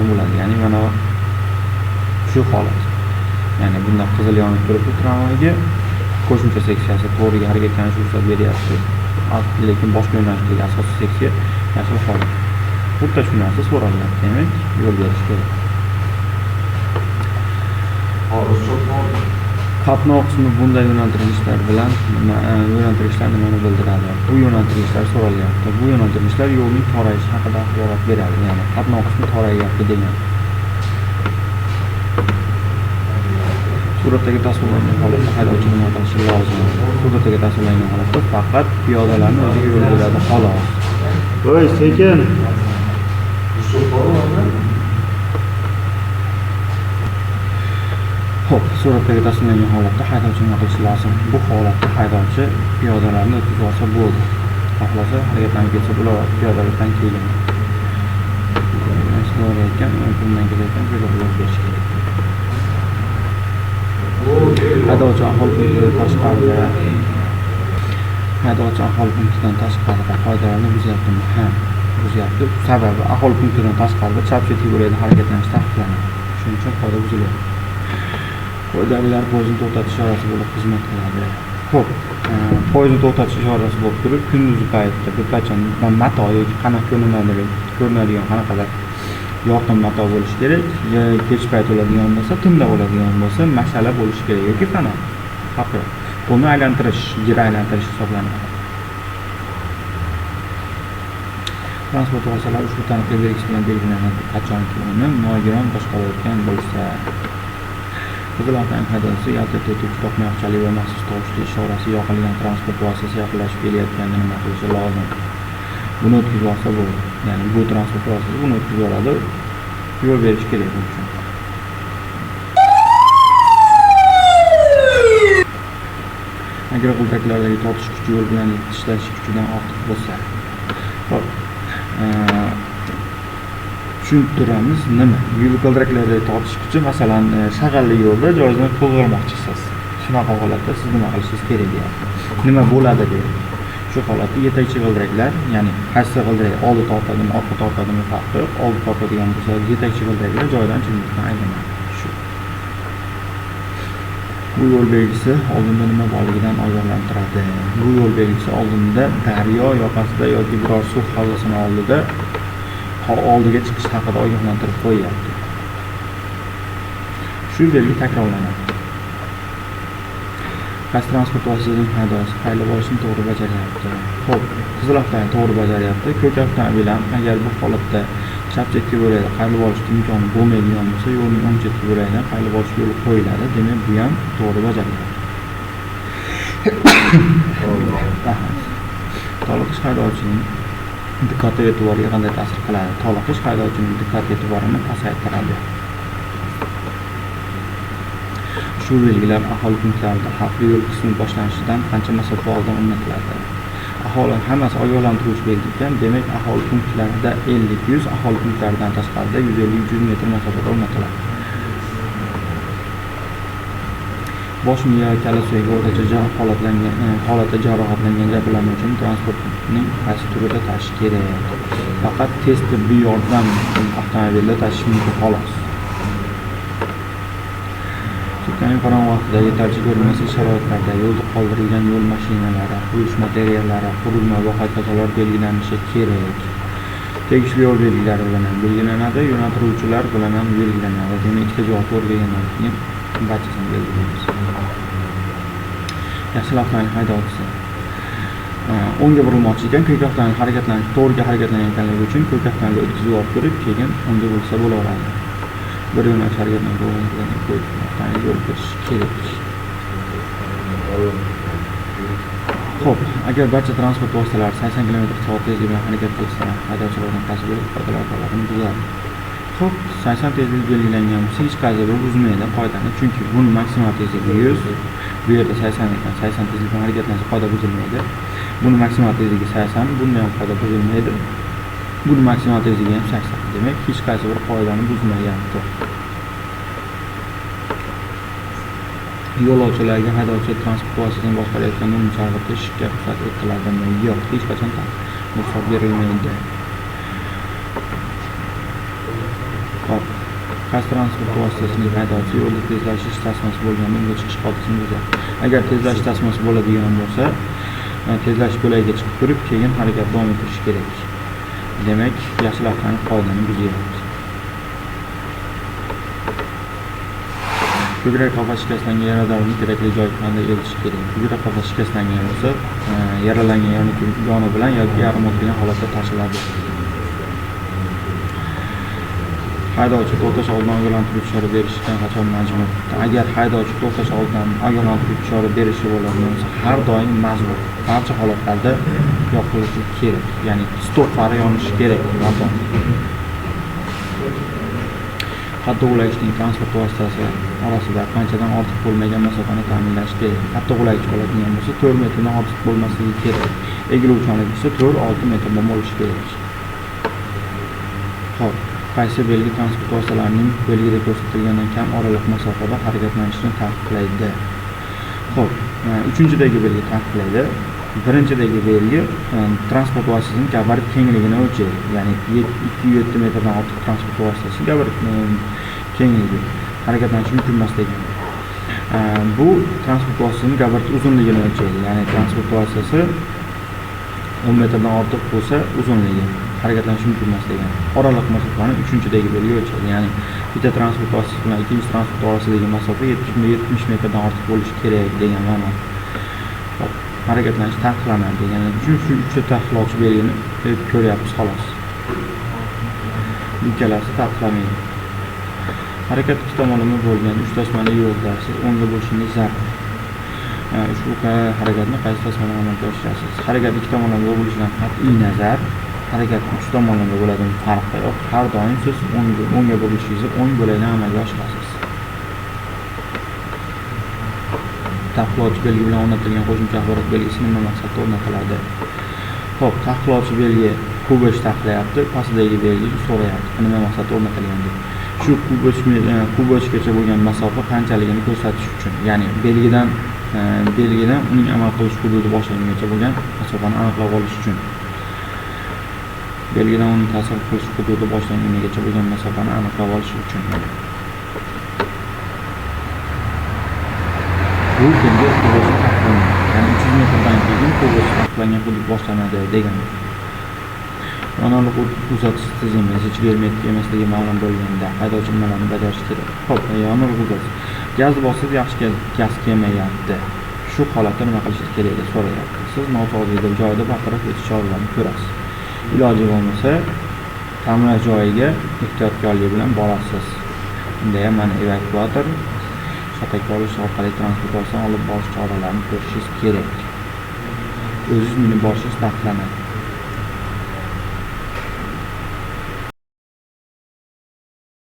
bo'ladi. Ya'ni mana shu holat. Ya'ni bunda qizil yonib turibdi tramvayga, qo'shimcha seksiyasi to'g'riga harakatlanishga ruxsat beryapti. Lekin boshqa yo'nalishdagi asosiy seksiya yashil holat. Xuddi shu narsa so'ralyapti, demak, yo'l berish kerak. Qatnov qismi bunday yo'naltirishlar bilan yo'naltirishlar nimani bildiradi? Bu yo'naltirishlar so'ralyapti. Bu yo'naltirishlar yo'lning torayishi haqida axborot beradi. Ya'ni qatnov qismi torayapti degan. Suratdagi tasvirlangan holatda haydovchi nima qilishi lozim? Suratdagi tasvirlangan holatda faqat piyodalarni o'ziga yo'l beradi, xolos. Voy, sekin. Xo'p, suratdagi tasvirlangan holatda haydovchi nima qilishi lozim? Bu holatda haydovchi piyodalarni o'tkazib olsa bo'ldi. Xohlasa harakatlanib ketsa bo'ladi, piyodalardan keyin. Aytgan, bundan kelayotgan yo'l berish kerak. Haydovchi aholi punktidan tashqarida qoidalarni buzyaptimi? Ha, buzyapti. Sababi aholi punktidan tashqarida chap chetga yo'lda harakatlanish taqiqlanadi. Shuning uchun qoida buzilyapti. Qoidalar poyezdni to'xtatish ishorasi bo'lib xizmat qiladi. Xo'p, poyezdni to'xtatish ishorasi bo'lib turib, kunduzgi paytda bir qachon mato yoki qanaqa ko'rinadigan qanaqadir yorqin mato bo'lishi kerak, kech payt bo'ladigan bo'lsa, tunda bo'ladigan bo'lsa, mash'ala bo'lishi kerak yoki fanor. Farqi yo'q. Buni aylantirish, gir aylantirish hisoblanadi. Transport vositalari ushbu taniqli belgisi bilan belgilanadi. Qachonki uni nogiron boshqarayotgan bo'lsa, qizil avtomobil haydovchisi yalta etuvchi to'qmoqchalik va maxsus tovushli ishorasi yoqilgan transport vositasi yaqinlashib kelayotganda nima qilishi lozim? Buni o'tkazib olsa bo'ladi. Ya'ni bu transport vositasi buni o'tkazib oladi, yo'l berish kerak bu uchun. Agar g'ildaklardagi tortish kuchi yo'l bilan ishlash kuchidan ortiq bo'lsa, hop, tushuntiramiz nima? Yo'l g'ildaklardagi tortish kuchi, masalan, shag'alli yo'lda joyidan qo'zg'almoqchisiz. Shunaqa holatda siz nima qilishingiz kerak deyapti. Nima bo'ladi deyapti. Shu holatda yetakchi g'ildiraklar, ya'ni qaysi g'ildirak oldi tortadimi, orqa tortadimi farqi yo'q. Oldi tortadigan bo'lsa, yetakchi g'ildiraklar joyidan chiqishdan aylanadi. Shu. Bu yo'l belgisi oldinda nima borligidan ogohlantiradi. Bu yo'l belgisi oldinda daryo yoqasida yoki biror suv havzasini oldiga chiqish haqida ogohlantirib qo'yyapti. Shu belgi takrorlanadi. Qaysi transport vositasining haydovchisi qaylib olishni to'g'ri bajaryapti? Xo'p, qizil avtomobil to'g'ri bajaryapti. Ko'k avtomobil ham agar bu holatda chap chetga bo'ladi, qaylib olishga imkoni bo'lmaydigan bo'lsa, yo'lning o'ng chetga bo'ladi, qaylib olish yo'li qo'yiladi. Demak, bu ham to'g'ri bajaryapti. Toliqish haydovchining diqqat e'tiboriga qanday ta'sir qiladi? Toliqish haydovchining diqqat e'tiborini pasaytiradi. Shu belgilar aholi punktlarida xavfli yo'l qismi boshlanishidan qancha masofa oldin o'rnatiladi? Aholi hammasi ogohlantiruvchi belgilangan, demak aholi punktlarida 50-100, aholi punktlaridan tashqarida 150-100 metr masofada o'rnatiladi. Bosh miya kalla suyagi o'rtacha holatda jarohatlangan jabrlanuvchini transportning qaysi turida tashish kerak? Faqat tez tibbiy yordam avtomobilida tashish mumkin xolos. Sutkaning qorong'u vaqtida yetarli ko'rinmas sharoitlarda yo'lda qoldirilgan yo'l mashinalari, qurilish materiallari, qurilma va haykallar belgilanishi kerak. Tegishli yo'l belgilari bilan belgilanadi, yo'naltiruvchilar bilan ham belgilanadi. Demak, ikkita javob o'rgangandan keyin barchasini belgilaymiz. Yashil avtomobil haydovchisi o'ngga burilmoqchi ekan, ko'k avtomobil to'g'riga harakatlanayotganligi uchun ko'k avtomobilni o'tkazib olib turib, keyin o'ngga bo'lsa bo'laveradi. Bir yo'nalish harakatlanib bo'lgan ko'k avtomobil yo'l berish kerak. Xo'p, agar barcha transport vositalari 80 km/soat tezlik bilan harakat qilsa, haydovchilardan qaysi bir qoidalar talabini buzadi? Xo'p, 80 tezlik belgilangan bo'lsa, hech qaysi bir buzmaydi qoidani, chunki buni maksimal tezligi 100, bu yerda 80 ekan, 80 tezlik bilan harakatlansa qoida buzilmaydi. Buni maksimal tezligi 80, bunda ham qoida buzilmaydi. Buni maksimal tezligi ham 80. Demak, hech qaysi bir qoidani buzmayapti. Yo'lovchilarga haydovchi transport vositasini boshqarayotganda uni chalg'itishga ruxsat etiladimi? Yo'q, hech qachon ruxsat berilmaydi. Hop. Qaysi transport vositasining haydovchi yo'lda tezlashish tasmasi bo'lganda unga chiqish qoidasini buzadi. Agar tezlash tasmasi bo'ladigan bo'lsa, tezlash bo'lagiga chiqib turib, keyin harakat davom ettirish kerak. Demak, yashil avtomobil qoidani buzyapti. Ko'krak qafasi shikastlangan yaradorni kerakli joyga qanday eltish kerak? Ko'krak qafasi shikastlangan bo'lsa, yaralangan yoni bilan yoki yarim o'tirgan holatda tashiladi. Haydovchi to'xtash oldidan ogohlantiruvchi chora berishdan qachon majbur? Agar haydovchi to'xtash oldidan ogohlantiruvchi chora berishi bo'ladigan bo'lsa, har doim majbur. Barcha holatlarda yopilishi kerak. Ya'ni stop fari yonishi kerak. Hatto ulagishning transport vositasi orasida qanchadan ortiq bo'lmagan masofani ta'minlash kerak. Hatto ulagich bo'ladigan bo'lsa 4 metrdan ortiq bo'lmasligi kerak. Egiluvchanlik esa 4-6 metrdan bo'lishi kerak. Xo'p, qaysi belgi transport vositalarining belgida ko'rsatilgandan kam oraliq masofada harakatlanishini taqiqlaydi? Xo'p, 3-dagi belgi taqiqlaydi. 1-dagi belgi transport vositasining gabarit kengligini o'lchaydi. Ya'ni 2-7 metrdan ortiq transport vositasi gabarit kengligi harakatlanishi mumkin emas degan. Bu transport vositasining gabarit uzunligini o'lchaydi. Ya'ni transport vositasi 10 metrdan ortiq bo'lsa, uzunligi harakatlanishi mumkin emas degan. Oraliq masofani 3-dagi belgi o'lchaydi. Ya'ni bitta transport vositasi bilan ikkinchi transport orasidagi masofa 70 metrdan ortiq bo'lishi kerak degan ma'no. Harakatlanish taqiqlanadi degani uchun shu 3 ta taqiqlovchi belgini ko'ryapmiz xolos. Ikkalasi taqiqlanmaydi. Harakat ikki tomonlama bo'lgan 3 tasmali yo'lda siz o'ngga bo'lishingiz zarur. Ushbu harakatni qaysi tasmadan amalga oshirasiz? Harakat ikki tomonlama bo'lishidan qat'iy nazar, harakat 3 tomonlama bo'ladigan farqi yo'q. Har doim siz o'ngga bo'lishingizni o'ng bo'lakdan amalga oshirasiz. Taqiqlovchi belgi bilan o'rnatilgan qo'shimcha axborot belgisi nima maqsadda o'rnatiladi? Xo'p, taqiqlovchi belgi kuboch taqiqlayapti, pastdagi belgi so'rayapti. Nima maqsadda o'rnatilgan deb. Shu kubochgacha bo'lgan masofa qanchaligini ko'rsatish uchun, ya'ni belgidan uning amal qilish hududi boshlanguncha bo'lgan masofani aniqlab olish uchun. Belgidan uning ta'sir qilish hududi boshlangungacha bo'lgan masofani aniqlab olish uchun. Bu belgi kuboch taqiqlangan. Ya'ni 300 metrdan keyin kuboch taqiqlangan hudud boshlanadi degan. Yonoqli uzatish tizimi hech hermetik emasligi ma'lum bo'lganda haydovchi nimalarni bajarish kerak? Xo'p, yonoqli uzatish. Gaz bosib yaxshi gaz kelmayapti. Shu holatda nima qilishingiz kerak deb so'rayapti. Siz noto'g'ri joyda baqirib o'tish choralarini ko'rasiz. Iloji bo'lmasa, ta'mirlash joyiga ehtiyotkorlik bilan borasiz. Unda ham mana evakuator shatakka olish orqali transport vositasini olib borish choralarini ko'rishingiz kerak. O'zingiz minib borishingiz taqiqlanadi.